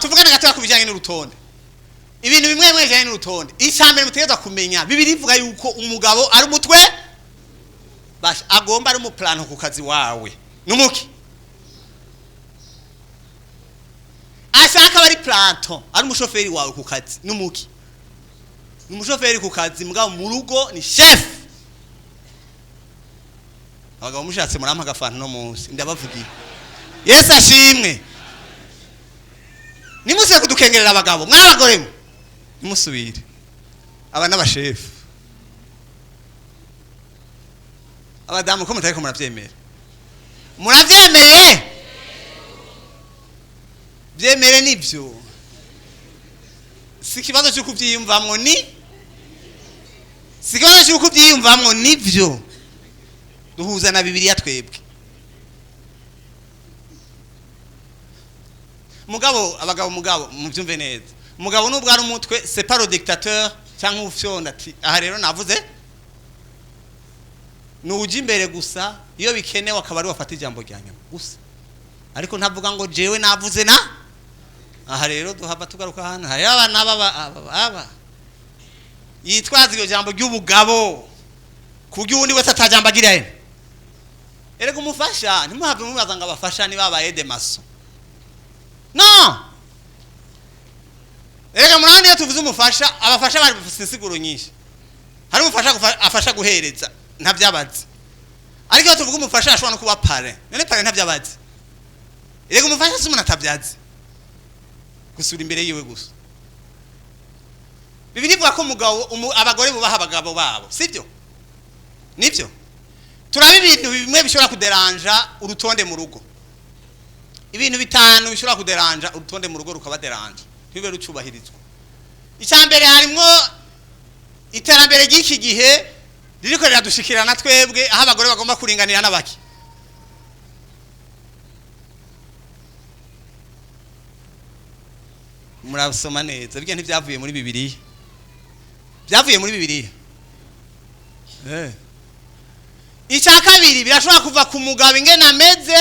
tuvugana gato kubijanye n'urutonde ibintu bimwe bimwe bijanye n'urutonde icambere mutegeza kumenya bibiri ivuga yuko umugabo ari umutwe basha agomba ari umuplanto ku kazi wawe numuki ashaka bari planto ari umushoferi wawe ku kazi numuki n'umushoferi ku kazi mugabo mu rugo ni chef abagabo mushatse murampa gafanta no munsi ndabavugiye Yesu ashimwe nimuze kudukengerera abagabo mwabagore nimusubire aba n'abashefu abadamu ko mutariko muravyemera muravyemeye byemere nivyo si kibazo cyo kuvyiyumvamwo ni si kibazo cyo kuvyiyumvamwo nivyo duhuza na Bibiliya twebwe abagabo mugabo muvyumve neza umugabo nubwo ari umutwe c'est pas le dictateur cyangwa ufyonda ati aha rero navuze nuji imbere gusa iyo bikenewe akaba ari wafata ijambo rya nyuma gusa ariko ntavuga ngo jewe navuze na aha rero duhava tugaruka hano hari abana baba yitwaza iyo jambo ry'ubugabo kugira undi wese atajamba agira erega umufasha ntimuhave mubaza ngo abafasha ni babaye de maso no erega murandi iyo tuvuze umufasha abafasha bari bafite insiguro nyinshi hari umufasha afasha guhereza ntabyabazi ariko iyo tuvuga umufasha ashobora no kuba pare none pare ntabyabazi erega umufasha si umuntu atabyazi gusura imbere yiwe gusa Bibiri ivuga ko abagore bubaha abagabo babo sibyo nibyo turabe ibintu bimwe bishobora kuderanja urutonde mu rugo ibintu bitanu bishobora kuderanja urutonde mu rugo rukabaderanja ntibe rucubahirizwa icyambere harimo iterambere ry'iki gihe ririko riradushikirana twebwe aho abagore bagomba kuringanira n'abaki murasoma neza bige ntivyavuye muri Bibiliya byavuye muri Bibiliya icya kabiri birashobora kuva ku mugabo ingene ameze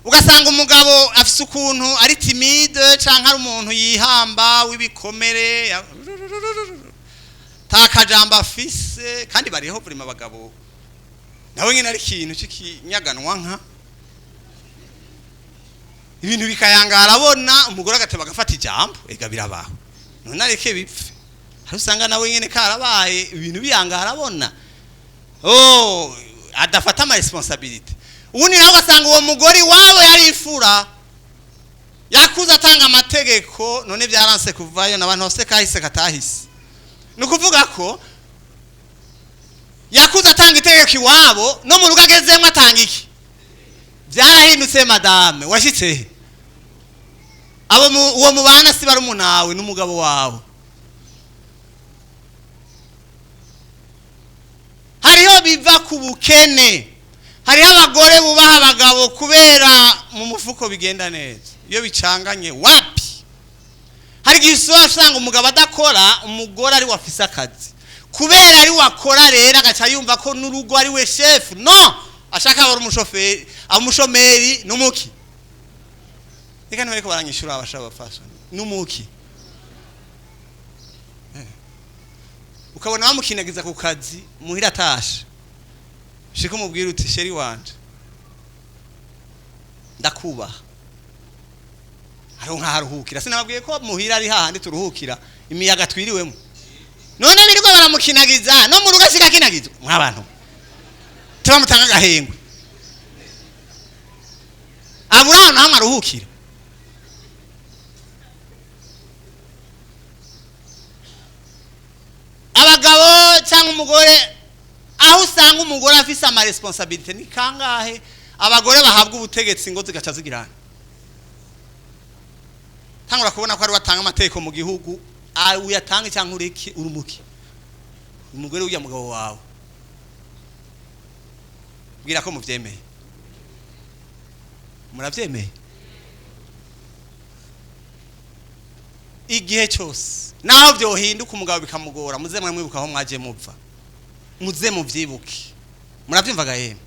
ugasanga umugabo afise ukuntu ari timide canke ari umuntu yihamba w'ibikomere takajamba afise kandi bariho buri abagabo nawe nyine ari ikintu cy'ikinyaganwa nka ibintu bikayangara abona umugore agateba agafata ijambo ega birabaho none areke bipfe hari usanga nawe nyine karabaye ibintu biyangara abona adafata ama responsabilité ubundi nawe ugasanga uwo mugore wabo yari ifura yakuze atanga amategeko none byaranse kuvayo n'abantu bose kahise katahise nukuvuga ko yakuze atanga itegeko iwabo no mu rugo agezemo atanga iki byarahindutse madame washitse uwo mubana si bari umunawe n'umugabo wawe hariho biva ku bukene hariho abagore bubaha abagabo kubera mu mufuko bigenda neza iyo bicanganye wapi hari igihe usanga umugabo adakora umugore ari wafise akazi kubera ari wakora rero agaca yumva ko n'urugo ari we chef no ashaka abari umushoferi umushomeri n'umuki reka ntibariko baranyishura abashaka bafasha n'umuki ukabona bamukinagiza ku kazi muhira atashe shika umubwira uti sheri wanje ndakubaha hariho nk'aharuhukira sinababwiye ko muhira ari hahandi turuhukira imiyaga twiriwemo none biriko baramukinagiza no mu rugo ashikakinagizwa mw'abantu turamutanga agahengwe aburaho hamwe aruhukira abagabo cyangwa umugore aho usanga umugore afise ama responsabilité ni kangahe abagore bahabwa ubutegetsi ngo zigaca zigirana tangura kubona ko ari watanga amateko mu gihugu uyatanga cyangwa ureke urumuki umugore ujya mugabo wawe bwira ko muvyemeye muravyemeye igihe cyose naho byohinduka umugabo bikamugora muze mwibuka aho mwaje muva muze muvyibuke muravyumvaga yemwe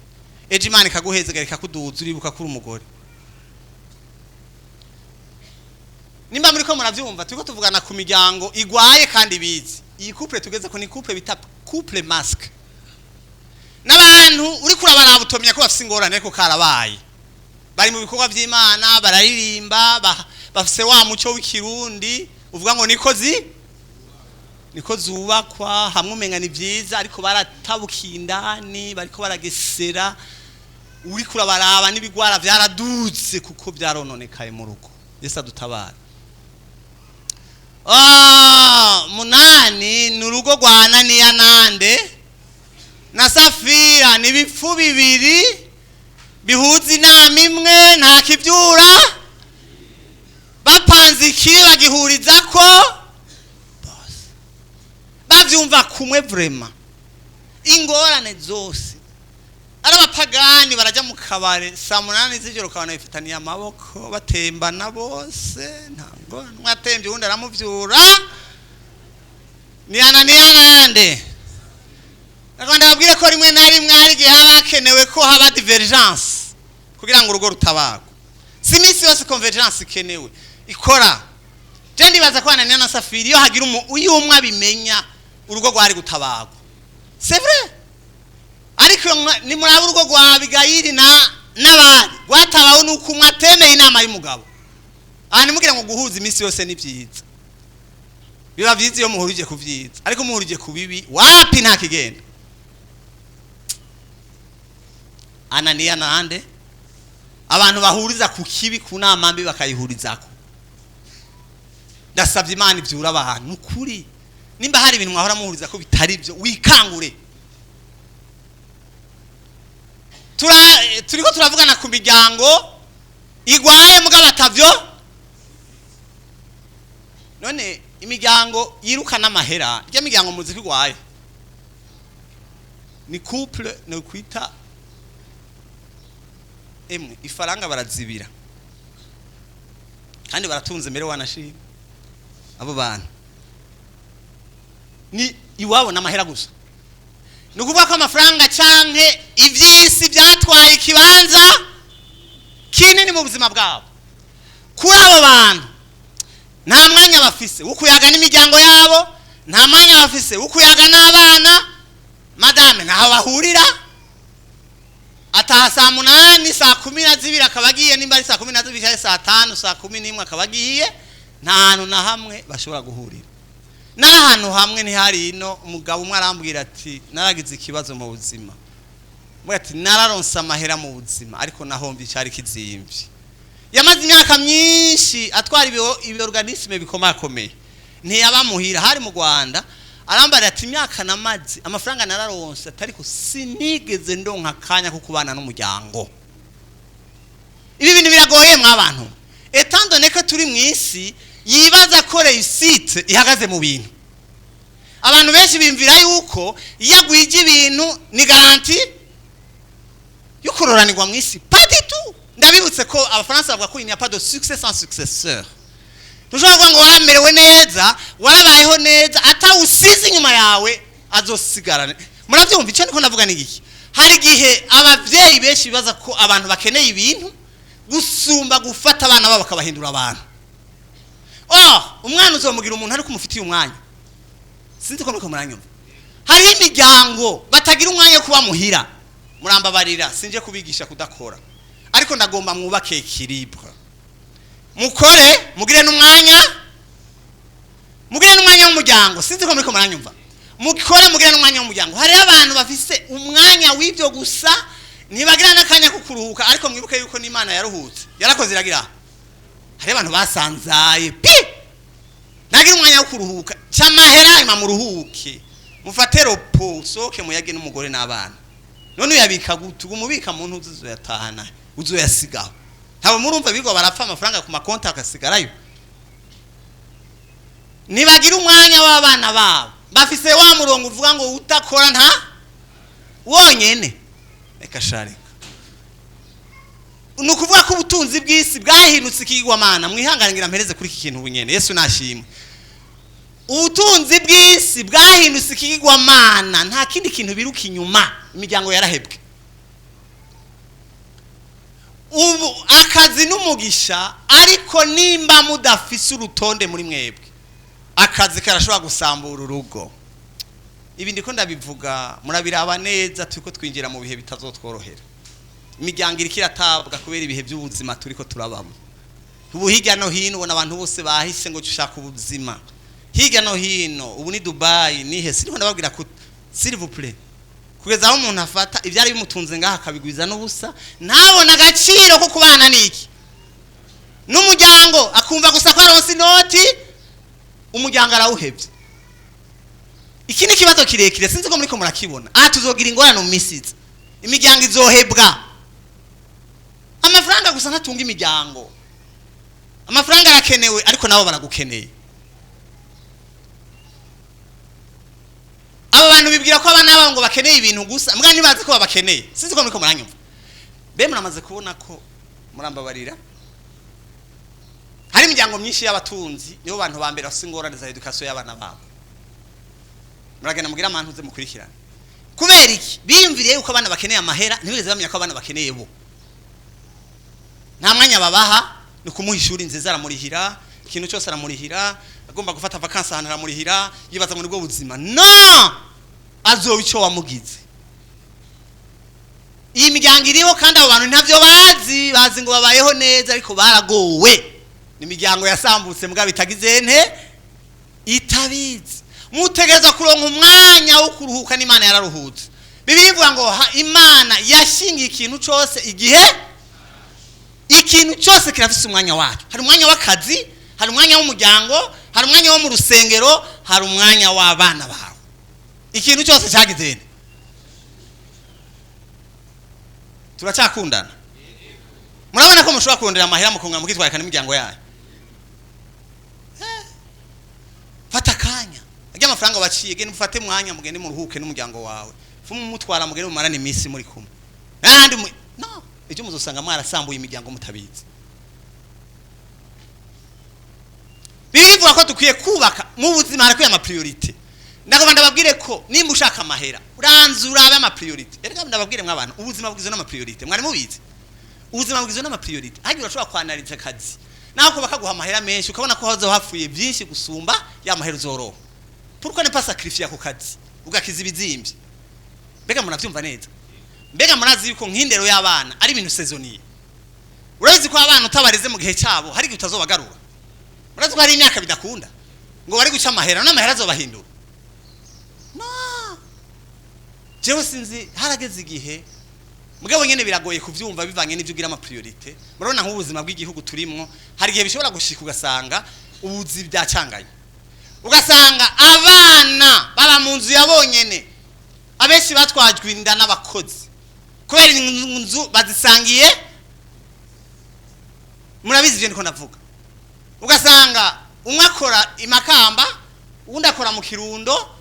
eje Imana ikaguhezega ikakuduza uribuka kuri umugore nimba muri ko muravyumva turiko tuvugana ku miryango igwaye kandi bizi iyi couple tugeze ko ni couple bita couple masque n'abantu uri kurabaraba utomenya ko bafise ingorane ariko karabaye bari mu bikorwa by'Imana bararirimba bafise wa muco w'ikirundi uvuga ngo niko zubakwa hamwe umenga ni byiza ariko baratabukiye indani bariko baragesera uri kurabaraba n'ibigwara byaradutse kuko byarononekaye mu rugo Yesu adutabara munani n'urugo rwa Ananiya nande na Safira n'ibipfu bibiri bihuza inama imwe nta kivyura bapanze ikiri bagihuriza ko bavyumva kumwe vraiment ingorane zose arabapagani baraja mu kabare saa 8 z'ijoro kabana bifitaniye amaboko batembana bose ntango mwatemvye undi aramuvyura ni Ananiya nande Nakanda babwire ko rimwe na rimwe ari gihe habakenewe ko haba divergence kugira ngo urugo rutabago si misi yose convergence ikenewe ikora je ndibaza ko Ananiya na Safira iyo hagira umwe abimenya urugo rwari gutabago c'est vrai ariko ni muri urugo rwa Abigayili n'abandi gwatabaho nuko umwe atemeye inama y'umugabo ani mugira ngo guhuza imisi yose ni byiza biba byiza iyo muhurije ku byiza ariko muhurije ku bibi wapi nta kigenda Ananiya nande abantu bahuriza ku kibi ku nama mbi bakayihurizako ndasabye Imana ivyura abantu ukuri nimba hari ibintu mwahora muhuriza ko bitari byo wikangure turiko turavugana ku miryango igwaye mugabo atavyo none imiryango yirukana amahera rya miryango muzi ko igwaye ni couple no kwita emwe ifaranga barazibira kandi baratunze mbere wanashima abo bantu ni iwabo n'amahera gusa nukuvuga ko amafaranga canke ivyisi byatwaye ikibanza kinini mu buzima bwabo kuri abo bantu nta mwanya bafise ukuyaga n'imiryango yabo nta mwanya bafise ukuyaga n'abana madame naho bahurira ataha saa 8 saa 12 akabagiye nimba ari saa 12 saa 5 saa 11 akabagiye nta hantu na hamwe bashobora guhurira n'ahantu hamwe ni hari ino umugabo umwe arambwira ati naragize ikibazo mu buzima mwati nararonsa amahera mu buzima ariko nahombi cyari kizimvye yamaze imyaka myinshi atwara ibi organisme bikomakomeye ntiyabamuhira hari mu Rwanda arambara ati imyaka namazi amafaranga nararonsa ariko sinigeze ndonka kanya ko kubana n'umuryango ibi bintu biragoye mwabantu etando ko turi mwisi yibaza ko réussite ihagaze mu bintu abantu benshi bimvira yuko yagwije ibintu ni garantie yukuroranirwa mwisi pas du tout ndabibutse ko abafaransa bavuga ko il n'y a pas de succès sans successeur tushobora ngo waramerewe neza warabayeho neza atawusize inyuma yawe azosigarana muravyumva icyo niko navuga n'igiki hari gihe abavyeyi benshi bibaza ko abantu bakeneye ibintu gusumba gufata abana babo bakabahindura abantu umwana uzomugira umuntu ariko umufitiye umwanya sinzi ko nuko muranyumva hari imiryango batagira umwanya kuba muhira murambabarira sinje kubigisha kudakora ariko ndagomba mwubake equilibre mukore mugire n'umwanya w'umuryango sinzi ko nuko muranyumva mukore mugire n'umwanya w'umuryango hari abantu bafise umwanya w'ibyo gusa ntibagira n'akanya ko kuruhuka ariko mwibuke yuko n'Imana yaruhutse yarakoze iragira hari abantu basanzaye nagira umwanya wo kuruhuka cyamahera ima muruhuke mufate ropo soke muyage n'umugore n'abana none uyabika gutuga umubika mu ntuzi zoyatahana uzoyasigaho ntabo murumva bigo barapfa amafaranga ku makonti akasigarayo nibagira umwanya w'abana babo bafise wa murongo uvuga ngo utakora nta wonyene reka sharika nukuvuga ko ubutunzi bw'isi bwahindutse ikigwamana mwihanganira mpereze kuri iki kintu bunyene Yesu nashimwe ubutunzi bw'isi bwahindutse ikigwamana nta kindi kintu biruka inyuma imiryango yarahebwe ubu akazi n'umugisha, ariko nimba mudafise urutonde muri mwebwe akazi karashobora gusambura urugo. Ibi ndiko ndabivuga murabiraba neza, turiko twinjira mu bihe bitazotworohera. Imiryango iriko iratabwa kubera ibihe by'ubuzima turiko turabamo. Ubu hirya no hino ubona abantu bose bahise ngo dushaka ubuzima. Hirya no hino ubu ni Dubai nihe, siriho ndababwira ko s'il vous plaît, kugeza aho umuntu afata ibyari bimutunze ngaha akabigwiza n'ubusa, ntabona agaciro ko kubana niki n'umuryango, akumva gusa ko aronse inoti umuryango arawuhebye. Iki ni kibazo kirekire, sinzi ko muri ko murakibona. Tuzogira ingorane mu misizi, imiryango izohebwa. Amafaranga gusa ntatunga imiryango, amafaranga arakenewe ariko nabo baragukeneye. Aba bantu bibwira ko abana babo ngo bakeneye ibintu gusa, mbwa ntibazi ko babakeneye. Sinzi ko muri ko muranyumva. Be muramaze kubona ko murambabarira, hari imiryango myinshi y'abatunzi nibo bantu ba mbere bafite ingorane za education y'abana babo. Muragenda mugira amantu ze mukurikirana. Kubera iki? Biyumviriye yuko abana bakeneye amahera, ntibigeze bamenya ko abana bakeneye bo. Nta mwanya babaha, ni kumuha ishuri nziza aramurihira, ikintu cyose aramurihira, agomba gufata vacances ahantu aramurihira, yibaza muri bwo buzima. No! Azoba icyo wamugize. Iyi miryango iriho kandi abo bantu ntavyo bazi ngo babayeho neza, ariko baragowe. Ni imiryango yasambutse mbwa bitagize nte itabizi. Mutegereza kuronka umwanya wo kuruhuka, n'Imana yararuhutse. Bibiliya ivuga ngo Imana yashingiye ikintu cyose igihe, ikintu cyose kirafise umwanya wacyo. Hari umwanya w'akazi, hari umwanya w'umuryango, hari umwanya wo mu rusengero, hari umwanya w'abana bawe. Ikintu cyose cyagize nte. Turacyakundana. Murabona ko mushobora kurondera amahera mukunga mukitwarika n'imiryango yayo. Fata kanya. Ajya amafaranga baciye, gende mufate mwanya mugende muruhuke n'umuryango wawe. Fumu mutwara mugende mumarane iminsi muri kumwe. Nandi no, ejo muzosanga mwarasambuye imiryango mutabizi. Bivuga ko dukwiye kubaka mu buzima, harakwiye ama priority. Ndagomba ndababwire ko nimba ushaka amahera uranzura abe ama priority. Erega ndababwire mw'abantu ubuzima bugizwe n'ama priority. Mwari mubizi? Ubuzima bugizwe n'ama priority. Hagiye urashobora kwanariza akazi, naho ko bakaguha amahera menshi ukabona ko hazo hafuye byinshi gusumba ya mahera uzoroha. Pourquoi ne pas sacrifier ako kazi ugakiza ibizimbi? Mbega munavyumva neza? Mbega murazi yuko nk'indero y'abana ari ibintu saisonnier. Urazi ko abana utabarize mu gihe cyabo hari gihe utazobagarura. Murazi ko hari imyaka bidakunda ngo bari guca amahera, n'amahera azobahindura. No, jewe sinzi harageze igihe mugabo nyene biragoye kuvyumva bivanye n'ivyo ugira ama priority. Murabona nk'ubuzima bw'igihugu turimwo, hari gihe bishobora gushika ugasanga ubuzi byacanganye, ugasanga abana baba mu nzu yabonyene, abenshi batwajwe inda n'abakozi kubera inzu bazisangiye. Murabizi ivyo ndiko ndavuga. Ugasanga umwe akora imakamba, uwundi akora mu Kirundo,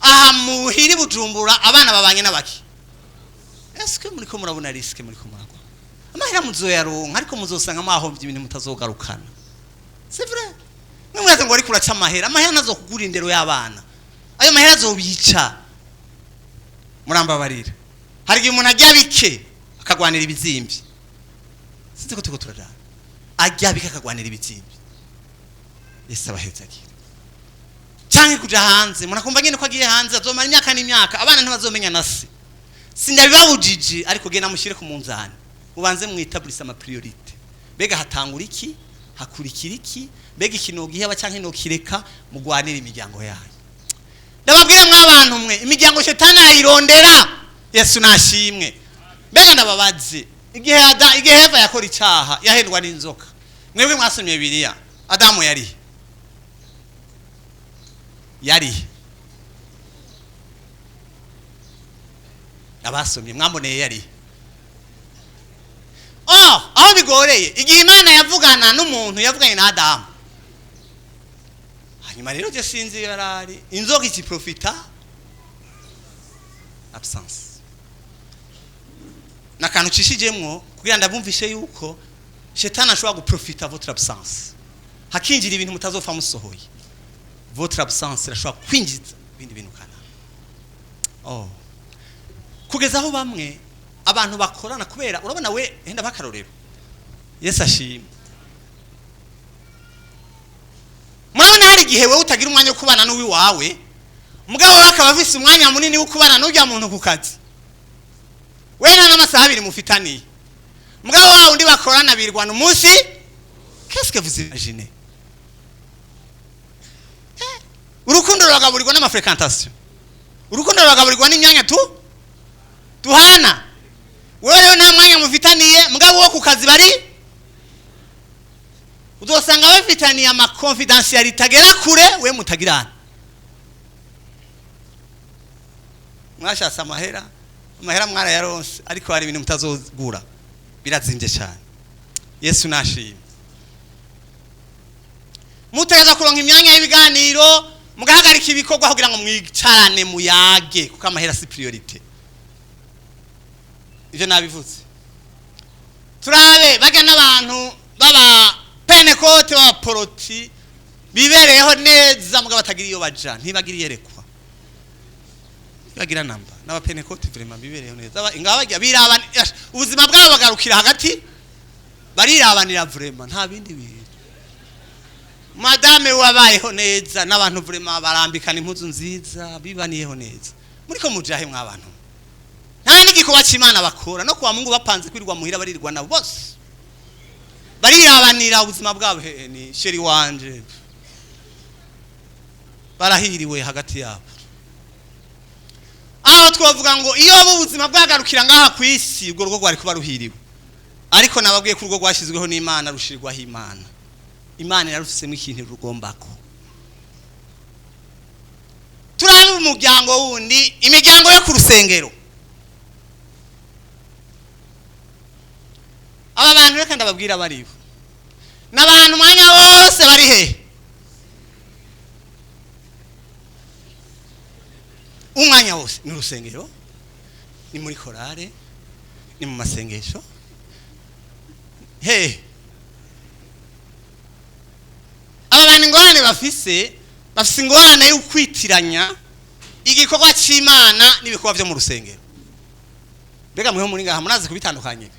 aha muhiri Bujumbura, abana babanye n'abaki. Eske muri ko murabona risk muri ko muragwa? Amahera muzoyaronka ariko muzosanga mwahombye ibintu mutazogarukana. C'est vrai. Mwaza ngo ari kuraca amahera, amahera nazo kugura indero y'abana. Ayo mahera azobica. Murambabarira. Hari igihe umuntu ajya bike akagwanira ibizimbi. Sinzi ko tuko turara. Ajya bike akagwanira ibizimbi. Ese abahetsagira. Canke kuja hanze, munakumva nyene ko agiye hanze azomara imyaka n'imyaka, abana ntibazomenya nasi. Sindabibabujije ariko gena mushire ku munzani. Ubanze mwitablisa ama priority. Bega hatangura iki, hakurikira iki, bega ikinogihe aba canke nokireka mugwanira imiryango yayo. Ndababwire mw'abantu mwe, imiryango shetani arayirondera. Yesu nashimwe. Bega ndababaze, igihe Eva yakora icyaha yahendwa n'inzoka. Mwebwe mwasomye Bibiliya, Adamu yari abasomye mwamboneye yari. Aho bigoreye igihe Imana yavugana n'umuntu, yavuganye na Adamu. Hanyuma rero je sinzi yarari inzoka iki profita absence. Nakantu cishijemwo kugira ndabumvishe yuko shetani ashobora guprofita votre absence. Hakinjira ibintu mutazofa musohoye. Votre absence irashobora kwinjiza ibindi bintu kana. Kugeza aho bamwe abantu bakorana kubera urabona we henda bakarorero. Yesu ashimwe. Mwana hari gihe wewe utagira umwanya wo kubana n'uwi wawe, mugabo akaba afise umwanya munini wo kubana n'ujya muntu ku kazi. Wena n'amasaha 2 mufitaniye. Mugabo wawe undi bakorana birwana umunsi. Qu'est-ce que vous imaginez? Urukundo ruragaburirwa n'amafrequentation. Urukundo ruragaburirwa n'imyanya tuhana. Wewe nta mwanya mufitaniye, mugabo wo ku kazi bari udosanga bafitaniye ama confidentiality agera kure, we mutagirana. Mwashatse amahera mwara yaronse, ariko hari ibintu mutazogura birazinje cyane. Yesu nashimye. Muteza kuronka imyanya y'ibiganiro, mugahagarika ibikorwa kugira ngo mwicarane muyage, kuko amahera si priority. Ivyo nabivuze. Turabe bagya n'abantu baba Pentecote wa poroti bibereyeho neza, mugabo batagira iyo baja, ntibagira yerekwa. Bagira namba n'aba Pentecote vraiment bibereyeho neza. Ingaba bajya birabana ubuzima bwabo bagarukira hagati, barirabanira vraiment nta bindi bintu. Madame wabayeho neza n'abantu vraiment barambikana impuzu nziza, bibaniyeho neza. Muriko mujahe mw'abantu. Nta n'igikuba cy'Imana bakora, no kuwa Mungu bapanze kwirirwa muhira barirwa nabo bose. Barirabanira ubuzima bwabo. Ni sheri wanje barahiriwe hagati yabo. Aho twavuga ngo iyo ubuzima bwagarukira ngaha ku isi, ubwo rugo rwari kuba ruhiriwe. Ariko nababwiye ko urugo rwashizweho n'Imana, rushirwaho Imana. Imana yarufisemo ikintu rugombako. Turabe umuryango wundi, imiryango yo ku rusengero. Aba bantu reka ndababwira bariho. N'abantu mwanya wose bari he? Umwanya wose ni rusengero, ni muri korale, ni mu masengesho. He. Aba bantu ingorane bafise ingorane yo kwitiranya igikorwa cy'Imana n'ibikorwa byo mu rusengero. Mbega mweho muri ngaha munazi kubitandukanye.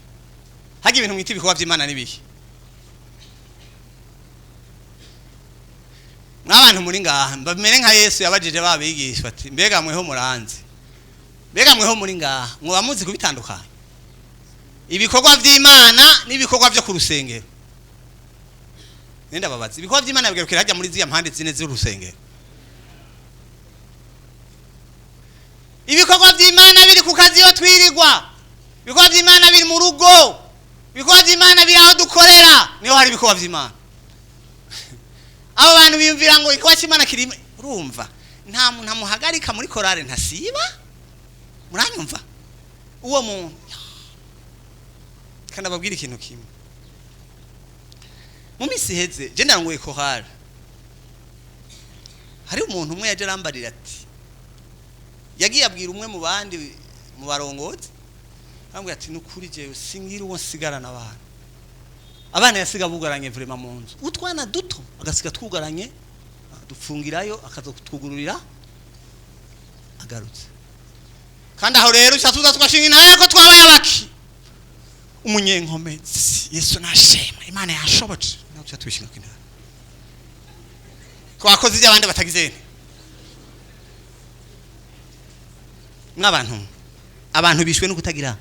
Hagi ibintu mwita ibikorwa by'Imana nibihe? N'abantu muri ngaha bamere nka Yesu yabajije babigishwa ati mbega mweho muranzi. Mbega mweho muri ngaha mwoba muzi kubitandukanya ibikorwa by'Imana n'ibikorwa byo ku rusengero. Nenda babazi ibikorwa by'Imana bigarukira hajya muri ziya mpande zine z'urusengero. Ibikorwa by'Imana biri ku kazi yo twirirwa. Ibikorwa by'Imana biri mu rugo. Ibikorwa by'Imana biri aho dukorera, niho hari ibikorwa by'Imana. Abo bantu biyumvira ngo igikorwa cy'Imana kiri urumva, nta muntu amuhagarika muri korale ntasiba. Muranyumva? Uwo muntu kandi ababwira ikintu kimwe. Mu misi heze je ndarangoye korale, hari umuntu umwe yaje arambarira ati yagiye abwira umwe mu bandi mu barongozi, ambwira ati nukuri je singira uwo nsigarana abantu. Abana yasiga bugaranye vraiment mu nzu, utwana duto agasiga twugaranye, dupfungirayo akazotugururira agarutse. Kandi aho rero cyatuza tugashinga naye ko twabaye abaki umunyenkomezi. Yesu nashema, Imana yashobotse naco twishinga kintu. Twakoze ibyo abandi batagize. N'abantu abantu bishwe no kutagira,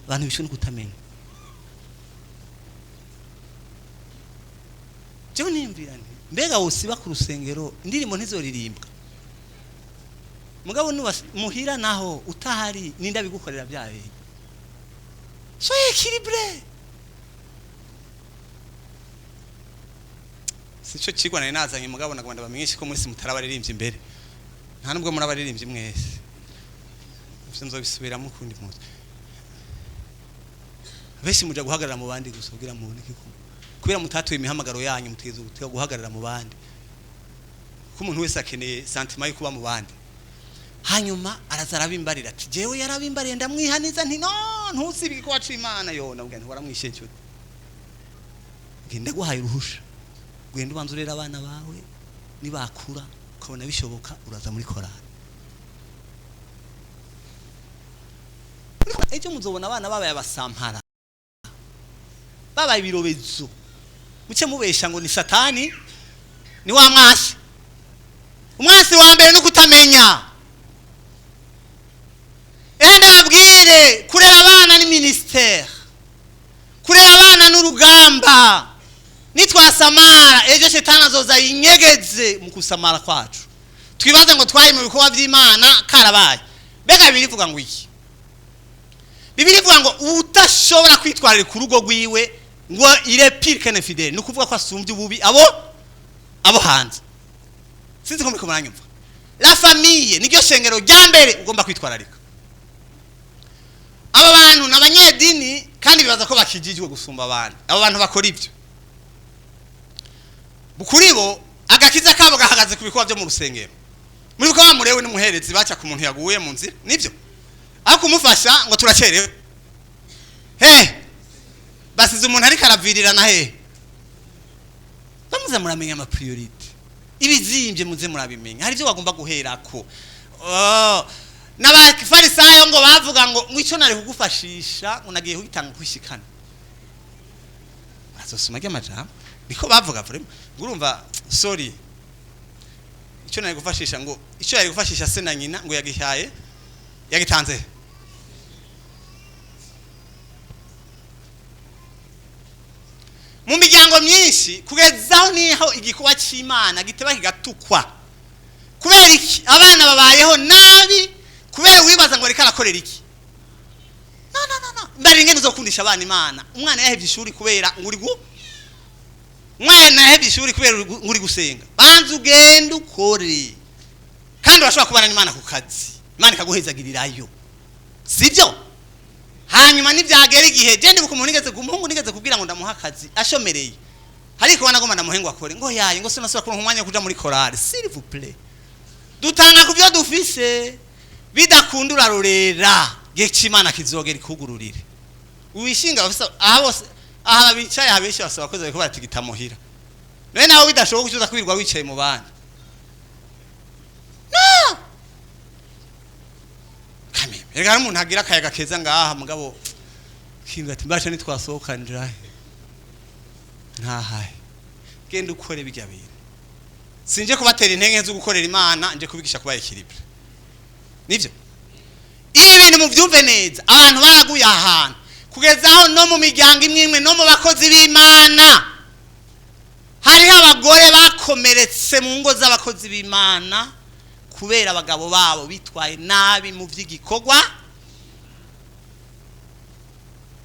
abantu bishwe no kutamenya. Cyo nimbirane mbega usiba ku rusengero indirimbo ntizoririmbwa, mugabo muhira naho utahari ninda bigukorera byawe. So équilibré. Sico kigwa nari nazanye mugabo nagomba bamenyeshe ko muri simutarabaririmbye imbere. Nta nubwo muri abaririmbye mwese. Nzo bisubiramo kundi munsi. Bese muja guhagarara mu bandi gusa kugira mu niki ko. Kubera mutatuye imihamagaro yanyu muteze gutega guhagarara mu bandi. Ko umuntu wese akeneye sentiment yo kuba mu bandi. Hanyuma arazarabimbarira ati jewe yarabimbariye ndamwihaniza nti no ntusibike ko wacu Imana yona ubwo waramwishenje. Genda guhaye uruhusha. Gwenda ubanzurira abana bawe nibakura ukabona bishoboka uraza muri korali. Ejo muzobona abana babaye abasampara. babaye ibirobezo muce mubesha ngo ni satani ni wa mwasi umwasi wa mbere no kutamenya ndababwire kurera abana ni ministère kurera abana n'urugamba nitwasamara ejo shetani azoza yinyegeze mu kusamara kwacu twibaze ngo twari mu bikorwa by'Imana karabaye bega birivuga ngo iki birivuga ngo utashobora kwitwarira ku rugo rwiwe ngo ire pire que infidèle no kuvuga ko asumbye ububi abo hanze sinzi ko muri kumanyumva la famille niryo shengero rya mbere ugomba kwitwararika aba bantu n'abanyedini kandi bibaza ko bakijijwe gusumba abandi abo bantu bakora ibyo bukuri bo agakiza kabo gahagaze ku bikorwa byo mu rusengero muri ko bamurewe n'umuherezi baca ku muntu yaguye mu nzira nibyo aho kumufasha ngo turacerewe basize umuntu ari karavirira na bamuze muramenya ama priority ibizimbye muze murabimenya hari byo bagomba guherako n'abafarisayo ngo bavuga ngo mwico nari kugufashisha unagiye kwitanga kwishikana bazosoma ry'amajambo niko bavuga vraiment ngurumva sorry icyo nari gufashisha ngo icyo yari gufashisha se na nyina ngo yagihaye yagitanze mu miryango myinshi kugezaho niho igikuba cy'Imana giteba kigatukwa kubera iki abana babayeho nabi kubera wibaza ngo reka arakorera iki no mbari ngene uzokundisha abana Imana umwana yahevye ishuri kubera umwana yahevye ishuri kubera nguri gusenga banza ugenda ukore kandi bashobora kubana n'Imana ku kazi Imana ikaguhezagirirayo sibyo hanyuma nibyagera igihe gende bukumunigeze kumuhungu nigeze kubwira ngo ndamuha akazi ashomereye ariko wanagoma ndamuhengo akore ngo yaye ngo sinasubira kuronka umwanya kuja muri chorale s'il vous plaît dutanga ku byo dufise bidakundura rurera gecimana kizogera ikugururire ubishinga bafisa aha bicaye habeshi basaba koze ko batigita muhira none nawe bidashoboka kuza kwirwa wicaye mu bandi no kame erega umuntu agira akayaga keza ngaha mugabo kinga ati mbasha nitwasohoka njira ntahaye genda ukore bijya bintu sinje kubatera intege zo gukorera Imana nje kubigisha kuba equilibre nivyo ibi bintu muvyumve neza abantu baraguye ahantu kugezaho no mu miryango imwe no mu bakozi b'Imana hari abagore bakomeretse mu ngo z'abakozi b'Imana kubera abagabo babo bitwaye nabi mu vy'igikorwa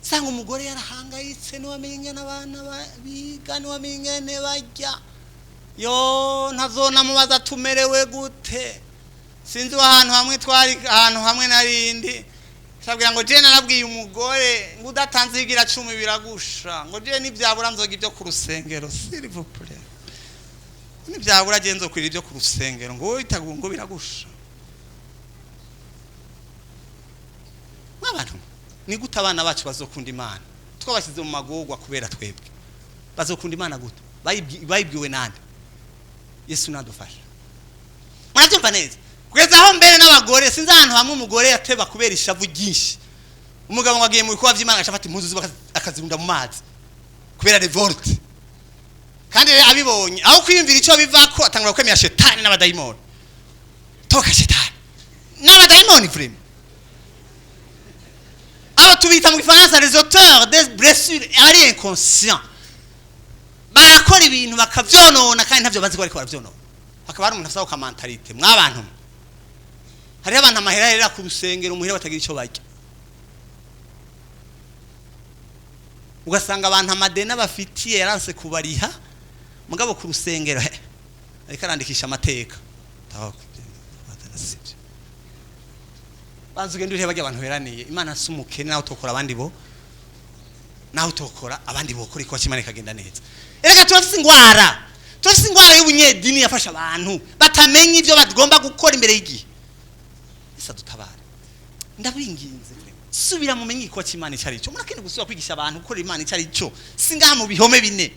sanga umugore yarahangayitse no wamenye n'abana biga no wamenye ne bajya yo ntazona mubaza tumerewe gute sinzi ahantu hamwe twari ahantu hamwe narindi sabwira ngo je narabwiye umugore ngo udatanze igira 10 biragusha ngo je nibyabura nzoga ibyo ku rusengero s'il vous plaît nibyabura je nzokwira ibyo ku rusengero ngo itagungo biragusha n'abantu ni gute abana bacu bazokunda Imana twabashyize mu magogwa kubera twebwe bazokunda Imana gute bayibwiwe nande Yesu nadufasha murabyumva neza kugezaho mbere n'abagore sinzi ahantu hamwe umugore yateba kubera ishavu ryinshi umugabo ngo agiye mu bikorwa by'Imana agafata impuzu ziba akazirunda mu mazi kubera revolte kandi abibonye aho kwiyumvira icyo bivako atangura kwemera shetani n'abadayimoni toka shetani n'abadayimoni vraiment abo tubita mu gifaransa les auteurs des blessures ari inconscient barakora ibintu bakavyonona kandi ntavyo bazi ko ariko baravyonona hakaba hari umuntu afite ka mentalite mwabantu hari abantu amahera rera ku rusengero umuhira batagira icyo bajya ugasanga abantu amadena bafitiye yaranse kubariha mugabo ku rusengero ariko arandikisha amateka banzu gende ureba abantu beraniye Imana sumukene naho tokora abandi bo naho tokora abandi bo kuri ko Imana ikagenda neza erega turafise ingwara y'ubunyedini yafasha abantu batamenye ibyo bagomba gukora imbere y'igihe isa dutabara ndabinginze subira mumenye ko Imana icari cyo murakene gusubira kwigisha abantu gukora Imana icari cyo singa mu bihome bine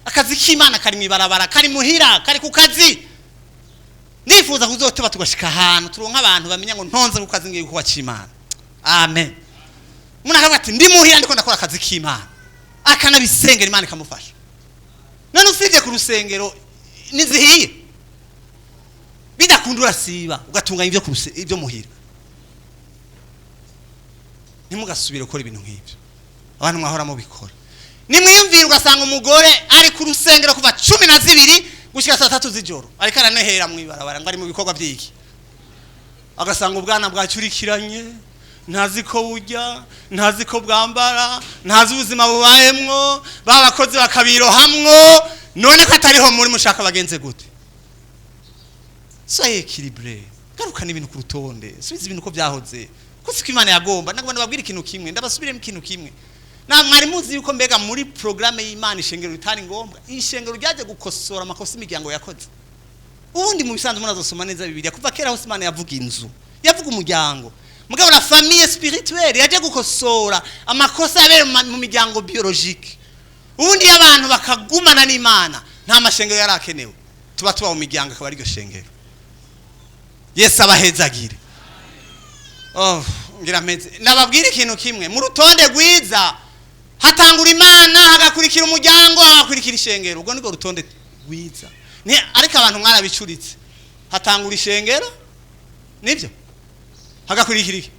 akazi k'Imana kari mwibarabara kari muhira kari ku kazi nifuza kuzoteba tugashika ahantu turonka abantu bamenya ngo ntonze ku kazi ngiye kuwa Imana amen muna akavuga ati ndi muhira ndiko ndakora akazi k'Imana akanabisengera Imana ikamufasha. None usibye ku rusengero nizihiye bidakundura siba ugatunganya ibyo muhira. Ntimugasubire gukora ibintu nk'ibyo. Abantu mwahora mu bikora. Nimwiyumvira ugasanga umugore ari ku rusengero kuva 12 gushika 3 z'ijoro ariko aranehera mu ibarabara ngo ari mu bikorwa by'iki. Agasanga ubwana bwacurikiranye, ntazi ko burya, ntazi ko bwambara, ntazi ubuzima bubayemwo, babakozi bakabirohamwo, none ko atariho muri mushaka bagenze gute. Soyez équilibré. Garukana ibintu ku rutonde. Subiza ibintu ko byahoze. Ko siko Imana yagomba. Nagomba babwira ikintu kimwe, ndabasubiremo ikintu kimwe. Na mwari muzi yuko mbega muri programme y'Imana ishengero ritari ngombwa. Ishengero ryaje gukosora amakosa imiryango yakoze. Ubundi mu bisanzwe munazosoma neza Bibiliya kuva kera hose Imana yavuga inzu, yavuga umuryango. Mugabo la famille spirituelle yaje gukosora amakosa yabere mu miryango biologique. Ubundi abantu bakagumana n'Imana nta mashengero yarakenewe. Tuba mu miryango akaba ari ryo shengero. Yesu abahezagire. Ngira meze. Nababwira ikintu kimwe, mu rutonde rwiza hatangura Imana hagakurikira umuryango hagakurikira ishengero. Ubwo niko rutonde rwiza. Ni ariko abantu mwarabicuritse. Hatangura ishengero nibyo. Hagakurikira iki?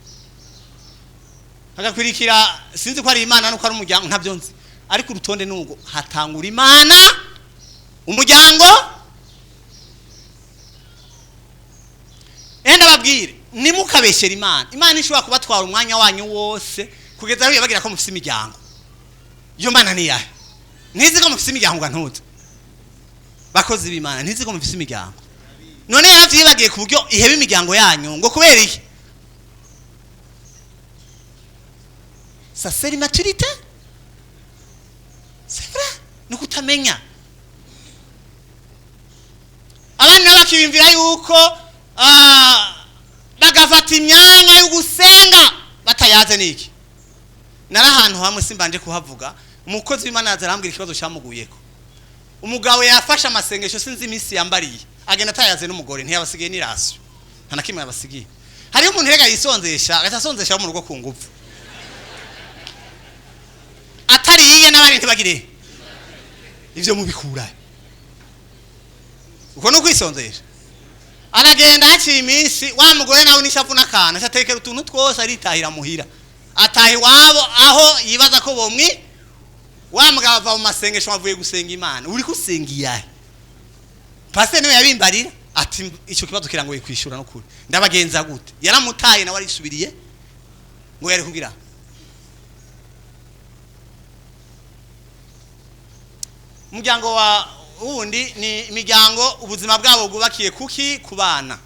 Hagakurikira sinzi ko ari Imana nuko ari umuryango ntabyo nzi. Ariko urutonde nugo hatangura Imana umuryango. Enda babwire nimukabeshera Imana. Imana ishobora kubatwara umwanya wanyu wose kugeza aho yabagira ko mufite imiryango. Iyo Mana ni yahe? Ntizi ko mufite imiryango gantuze. Bakozi b'Imana ntizi ko mufite imiryango. None yaravyibagiye ku buryo ihebe imiryango yanyu ngo kubera iki? Ça c'est l'immaturité. C'est vrai. Nukutamenya. Abana bakibimvira yuko bagafata imyanya yo gusenga batayaze niki. Narahantu hamwe simbanje kuhavuga, umukozi w'Imana azarambwira ikibazo cyamuguyeko. Umugabo yafasha amasengesho sinzi iminsi yambariye, agenda atayaze n'umugore ntiyabasigiye n'irasyo. Nta nakimwe yabasigiye. Hariyo umuntu rega yisonzesha, agasonzesha mu rugo ku ngufu. Atariye n'abandi ntibagire. Ivyo mubikura. Uko no kwisonzesha. Aragenda haciye iminsi wa mugore nawe nishavu nakana atekera utuntu twose aritahira muhira. Atahi wabo aho yibaza ko bomwi wa mugabo ava mu masengesho avuye gusenga Imana. Uri kusengiya. Pastor niwe yabimbarira ati ico kibazo kirangoye kwishura no kuri. Ndabagenza gute? Yaramutaye nawe arisubiriye ngo yari kugira. Umuryango wa ubundi ni imiryango ubuzima bwabo bwubakiye kuki kubana.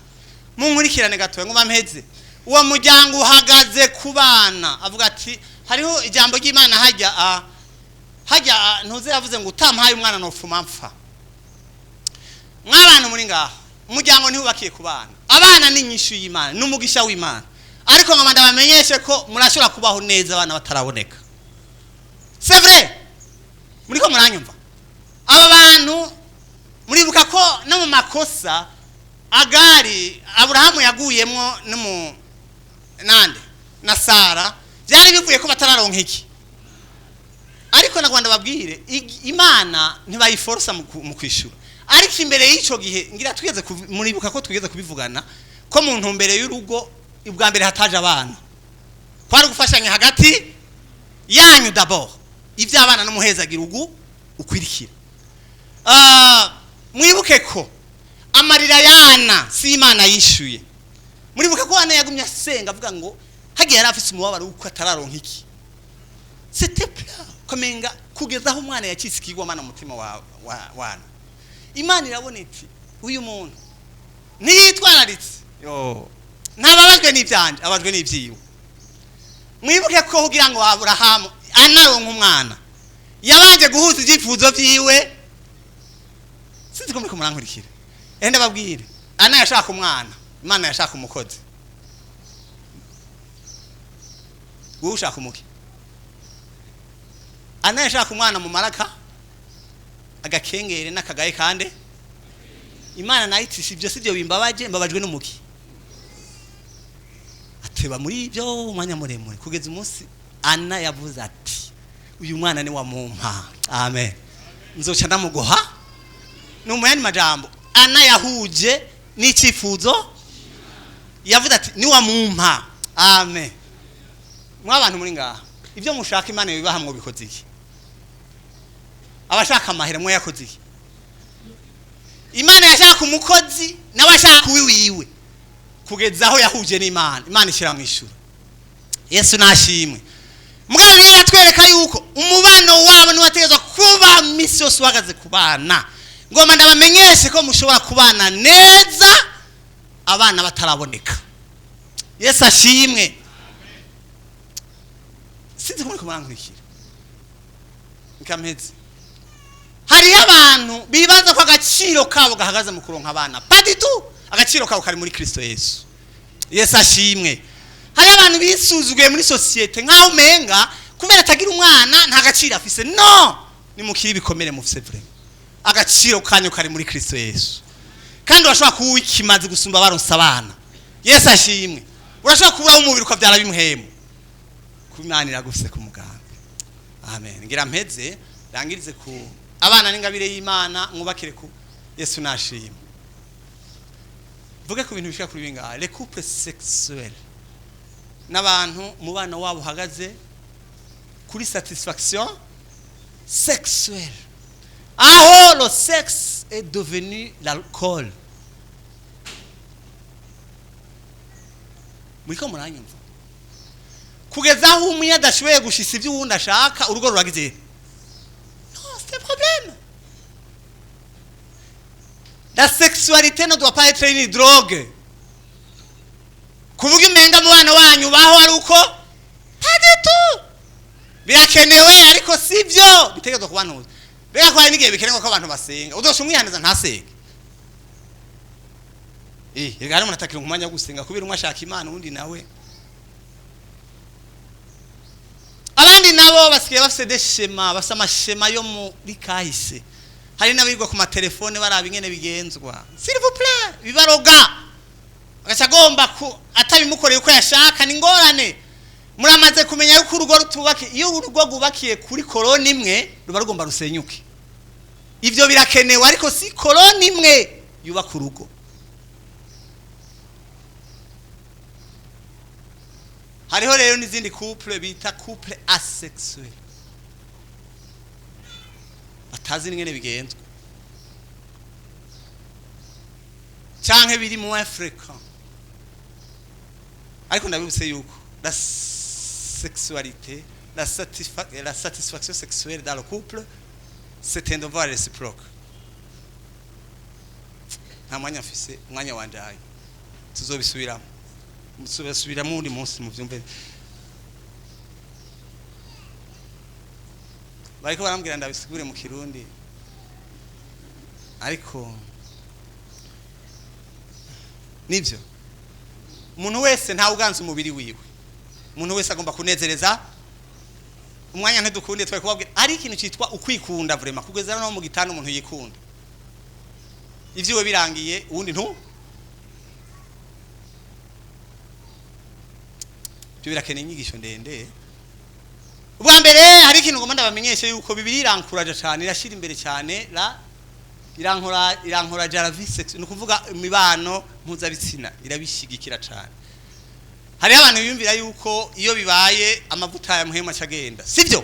Munkurikirane gatoye ngo bampeze. Uwo muryango uhagaze kubana avuga ati hariho ijambo ry'Imana hajya ntuze yavuze ngo utampaye umwana no fuma mpfa. Mw'abantu muri ngaho umuryango ntiwubakiye kubana. Abana ni nyishu y'Imana n'umugisha w'Imana. Ariko ngomanda bamenyeshe ko murashobora kubaho neza abana bataraboneka. C'est vrai. Muriko muranyumva? Aba bantu muribuka ko no mu makosa Agari Abrahamu yaguyemwo no nande na Sara byari bivuye ko batararonka iki. Ariko nagwanda babwire Imana ntibayiforsa mu kwishura. Ariko imbere y'ico gihe ngira twigeze muribuka ko twigeze kubivugana ko mu ntumbere y'urugo ubwa mbere hataje abana. Kwari gufashanya hagati yanyu d'abord. Ivy'abana no muhezagira ugu ukwirikira. Mwibuke ko amarira yana si Imana yishuye. Muribuka ko Ana yagumya asenga avuga ngo hagiye yari afise umubabaro uko atararonka iki. C'était plat komenga kugeza aho umwana yacitse ikigwamana mutima wana. Imana irabona iti uyu muntu niyitwararitse ntababajwe n'ibyanje abajwe n'ibyiwe. Mwibuke ko kugira ngo Abrahamu anaronka umwana yabanje guhuza ibyifuzo byiwe. Sinzi ko muri kumurankurikira. Enda babwire Ana yashaka umwana, Imana yashaka umukozi. Wowe ushaka umuki? Ana yashaka umwana mu maraka agakengere n'akagaye kande. Imana nayitisha ibyo sibyo bimbabaje mbabajwe n'umuki. Ateba muri ibyo umwanya muremure kugeza umunsi Ana yavuze ati uyu mwana ni wamumpa. Amen. Nzoca ndamugoha. Numuyani majambo ana yahuje n'icyifuzo yavuze ati ni wamumpa. Amen. Mwabantu muri ngaha ibyo mushaka Imana bibaha mwo bikoze iki? Abashaka amahera mwe yakoze iki? Imana yashaka umukozi nawe ashaka wiwiwe kugeza aho yahuje n'Imana. Imana ishira mu ishuri. Yesu nashimwe. Mugabo rero atwereka yuko umubano wabo niwategezwa kuba misi yose wagaze kubana. Ngoma ndabamenyeshe ko mushobora kubana neza abana bataraboneka. Yesu ashimwe. Sinzi ko muri kumankurikira. Nkameze. Hari abantu bibaza ko agaciro kabo gahagaze mu kuronka abana. Paditu agaciro kabo kari muri Kristo Yesu. Yesu ashimwe. Hari abantu bisuzuguye muri societe nkaho umenga kubera atagira umwana nta gaciro afise. No, ni mukiri bikomere mu fsevre. Agaciro kanyu kari muri Kristo Yesu. Kandi urashobora kuwikimaze gusumba baronsa abana. Yesu ashimwe. Urashobora kuba umubiri ukavyara bimuhemu. Kumanira gufise ku mugambi. Amen. Ngira mpeze rangirize ku abana n'ingabire y'Imana mwubakire ku Yesu nashimwe. Vuga ku bintu bishika kuri binga les couples sexuels. N'abantu mubana wabo hagaze kuri satisfaction sexuelle. Aho le sexe est devenu l'alcool. Muriko muranyumva? Kugeza aho umwe adashoboye gushisa ibyo uwundi ashaka urugo ruragize. Non, c'est un problème. La sexualité ne doit pas être une drogue. Kuvuga imenga mu bana wanyu baho ari uko pas du tout. Birakenewe ariko sivyo bitegezwa kubanuza. Bega kwa n'igihe bikenewe ko abantu basenga. Udosha umwihaneza ntasenge. Yegana umuntu atakira umwanya wo gusenga kubera umwe ashaka Imana undi nawe. Abandi nabo basigaye bafite deshema, bafite amashema yo muri kahise. Hari n'abirwa ku matelefone baraba ingene bigenzwa. S'il vous plaît, bibaroga. Agacagomba ku atabimukoreye uko yashaka ni ngorane. Muramaze kumenya yuko urugo rutubaki iyo urugo gubakiye kuri koroni imwe ruba rugomba rusenyuke. Ivyo birakenewe ariko si koroni imwe yubaka urugo. Hariho rero n'izindi couple bita couple asexuel. Batazi n'ingene bigenzwa. Canke biri moins fréquent. Ariko ndabibuse yuko la sexualité, la satisfaction sexuelle dans le couple, c'est un devoir réciproque. Nta mwanya mfise, umwanya wanjaye. Tuzobisubiramo. Musubiramo undi munsi mu vyumve. Bariko barambwira ndabisigure mu Kirundi. Ariko nivyo. Umuntu wese nta uganza umubiri wiwe. Umuntu wese agomba kunezereza umwanya ntidukunde twaye kubabwira ari ikintu cyitwa ukwikunda vraiment kugeza no mu gitano umuntu yikunda. Ivyiwe birangiye uwundi ntu byo birakene inyigisho ndende. Ubwa mbere hari ikintu ngomba ndabamenyeshe yuko Bibiliya irankuraje cyane irashira imbere cyane la irankora la vie sexuelle. Nukuvuga imibano mpuzabitsina irabishigikira cyane. Hari abantu biyumvira yuko iyo bibaye amavuta ya muhema cyagenda. Sivyo?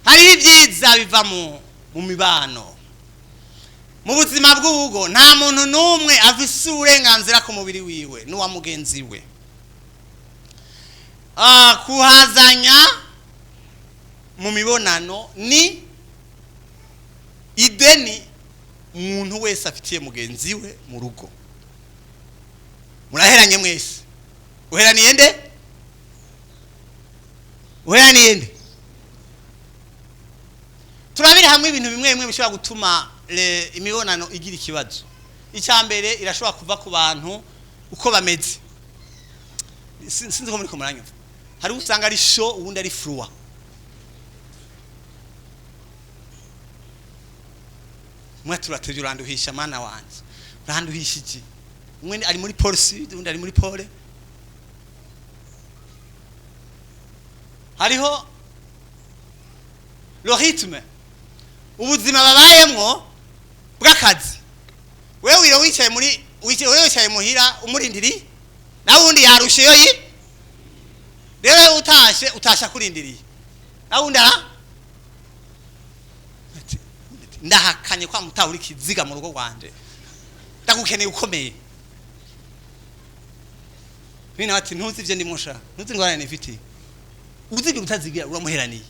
Hari ibyiza biva mu mibano. Mu buzima bw'urugo nta muntu numwe afise uburenganzira ku mubiri wiwe n'uwa mugenzi we. Kuhazanya mu mibonano ni ideni umuntu wese afitiye mugenzi we mu rugo. Muraheranye mwese. Uheraniye nde? Uheraniye nde? Turabira hamwe ibintu bimwe bimwe bishobora gutuma imibonano igira ikibazo. Icyambere irashobora kuva ku bantu uko bameze. Sinzi ko muri ko muranyumva. Hari usanga ari show ubundi ari frua. Mwe turateje uranduhisha mana wanje. Uranduhisha iki? Umwe ari muri Pole Sud undi ari muri Pole. hariho le rythme ubuzima babayemwo bw'akazi. Wewe wicaye muhira umurindiri nawe undi yarushe yoyi rero utasha kurindiriye nawe undi ndahakanye kwa mutawe uri kiziga mu rugo rwanje ndagukeneye ukomeye bina ati ntuzi ivyo ndimusha ntuzi ngorane nifiti uzigira utazigira uramuheraniye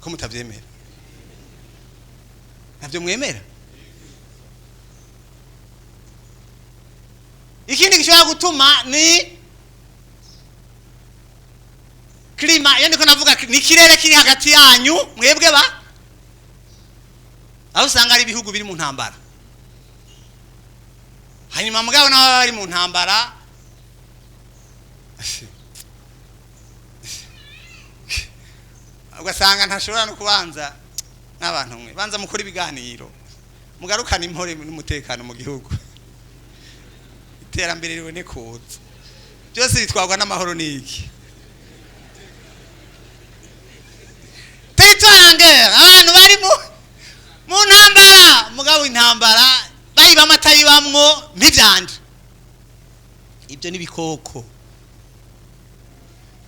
ko mutavyemera navyo mwemera. Ikindi gishobora gutuma ni klima, yani ko navuga ni kirere kiri hagati yanyu mwebwe aho usanga ari ibihugu biri mu ntambara, hanyuma mugabo nawe bari mu ntambara ugasanga ntashobora no kubanza n'abantu mwe banza mukora ibiganiro mugarukana impore n'umutekano mu gihugu iterambere ribone kuza byose bitwagwa n'amahoro n'iki territoire abantu bari mu ntambara mugabo intambara bayiba amata yibamwo ntivyanje ibyo nibikoko.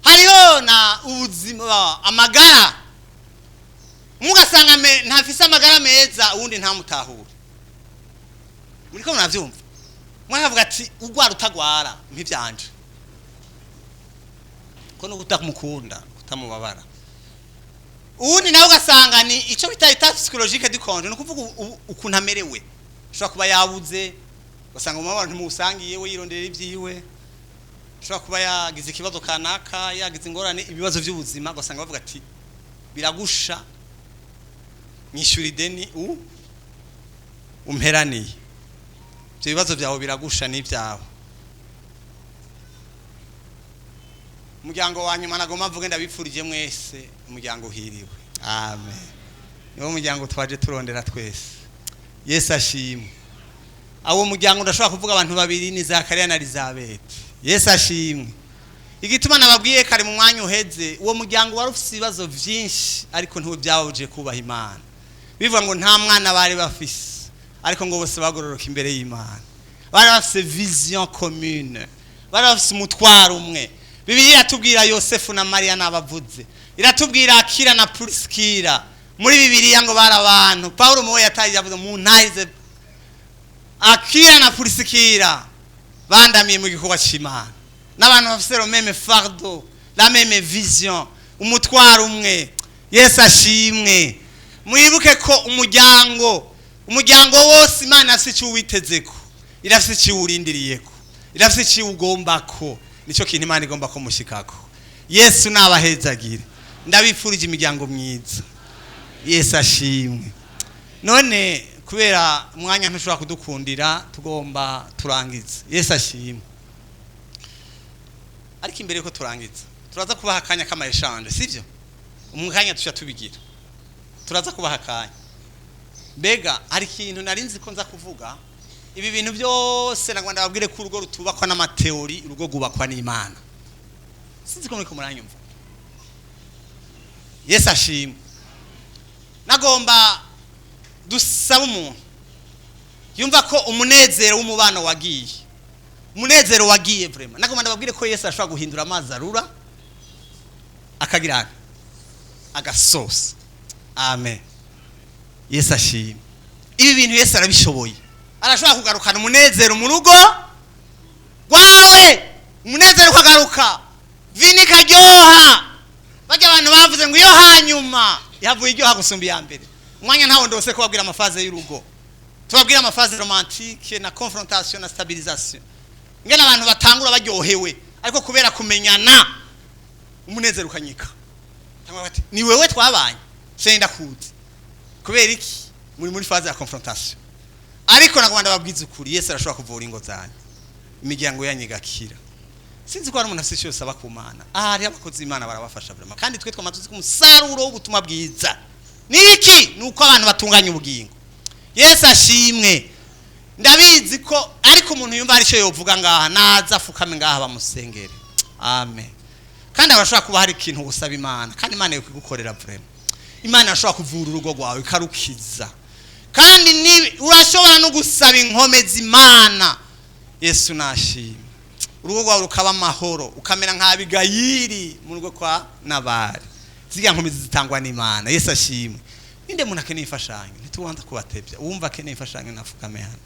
Hariho na ubuzima amagara mugasanga ntafise amagara meza uwundi ntamutahure muriko muravyumva mwavuga ati ugwara utagwara ntivyanje ko no kutamukunda kutamubabara uwundi nawe ugasanga ni ico bita état psychologique du conjoint no kuvuga ukuntu amerewe ushobora kuba yabuze ugasanga umubabaro ntumusangiye we yironderera ivyiwe ushobora kuba yagize ikibazo kanaka yagize ingorane ibibazo by'ubuzima ugasanga bavuga ati biragusha nyishura ideni umperaniye ibyo bibazo byawe biragusha n'ibyawe. Umuryango wa nyuma nagomba mvuge ndabipfurije mwese umuryango uhiriwe, amen. Niwo muryango twaje turondera twese, Yesu ashimwe. Awo muryango ndashobora kuvuga abantu babiri ni Zakariya na Elizabeth, Yesu ashimwe. Igituma nababwiye kare mu mwanya uheze uwo muryango wari ufite ibibazo byinshi ariko ntiwe byawuje kubaha Imana, bivuga ngo nta mwana bari bafise ariko ngo bose bagororoka imbere y'Imana, bari bafite vision commune, bari bafite umutwaro umwe. Bibiliya iratubwira Yosefu na Mariya n'abavuze, iratubwira Akira na Priskila muri Bibiliya ngo bari abantu. Paulo mowe yataye yavuze mu ntarize Akira na Priskila bandamiye mu gikorwa cy'Imana, n'abantu bafite le même fardeau, la même vision, umutwaro umwe. Yesu ashimwe. Mwibuke ko umuryango wose Imana afite icyo witezeko, irafite icyo urindiriyeko, irafite icyo ugombako, nico kintu Imana igomba ko mushikako. Yesu nabahezagire, ndabifurije imiryango myiza. Yesu ashimwe. None kubera umwanya ntushobora kudukundira tugomba turangiza. Yesu ashimwe. Ariko imbere ko turangiza turaza kubaha akanya kama echange, sivyo? Umukanya tusha tubigira, turaza kubaha akanya. Mbega hari ikintu narinzi ko nza kuvuga, ibi bintu byose nagwanda babwire ko urugo rutubakwa n'amateori, urugo gubakwa n'Imana. Sinzi ko muri muranyumva. Yesu ashimwe. Nagomba dusaba umuntu yumva ko umunezero w'umubano wagiye, umunezero wagiye vraiment. Nagomba ndababwire ko Yesu ashobora guhindura amazi arura akagira agasosa. Amen. Yesu ashimwe. Ibi bintu Yesu arabishoboye, arashobora kugarukana umunezero mu rugo rwawe, umunezero ukagaruka, vini karyoha. Bajya abantu bavuze ngo iyo hanyuma yavuye iryoha gusumba iya mbere. Umwanya ntawo ndose ko babwira amafaze y'urugo, tubabwira amafaze romantique na confrontation na stabilisation. Ngena abantu batangura baryohewe ariko kubera kumenyana umunezero ukanyika. Tangwa bati ni wewe twabanye senda kuzi. Kubera iki muri faze ya confrontation. Ariko nagwanda babwiza ukuri Yesu arashobora kuvura ingo zanyu, imiryango yanyu igakira. Sinzi ko ari umuntu afite cyose aba ku Mana. Ari abakozi Imana barabafasha vraiment. Kandi twe twamatuzi ko umusaruro w'ubutumwa bwiza niki nuko abantu batunganya ubugingo. Yesu ashimwe. Ndabizi ko ariko umuntu yumva ari cyo yovuga ngaha naza afukame ngaha bamusengere. amen. Kandi abashaka kuba hari ikintu gusaba Imana, kandi Imana yo kugukorera vraiment. Imana ashobora kuvura urugo rwawe ikarukiza. Kandi ni urashobora no gusaba inkomezi Imana. Yesu nashimye. Urugo rwawe rukaba amahoro, ukamera nka Abigayiri mu rugo kwa Nabali. Ziga nkomezi zitangwa n'Imana. Yesu ashimwe. Ninde muntu akeneye imfashanyo? Ntitubanza kubatebya. Uwumva akeneye imfashanyo nafukamehana.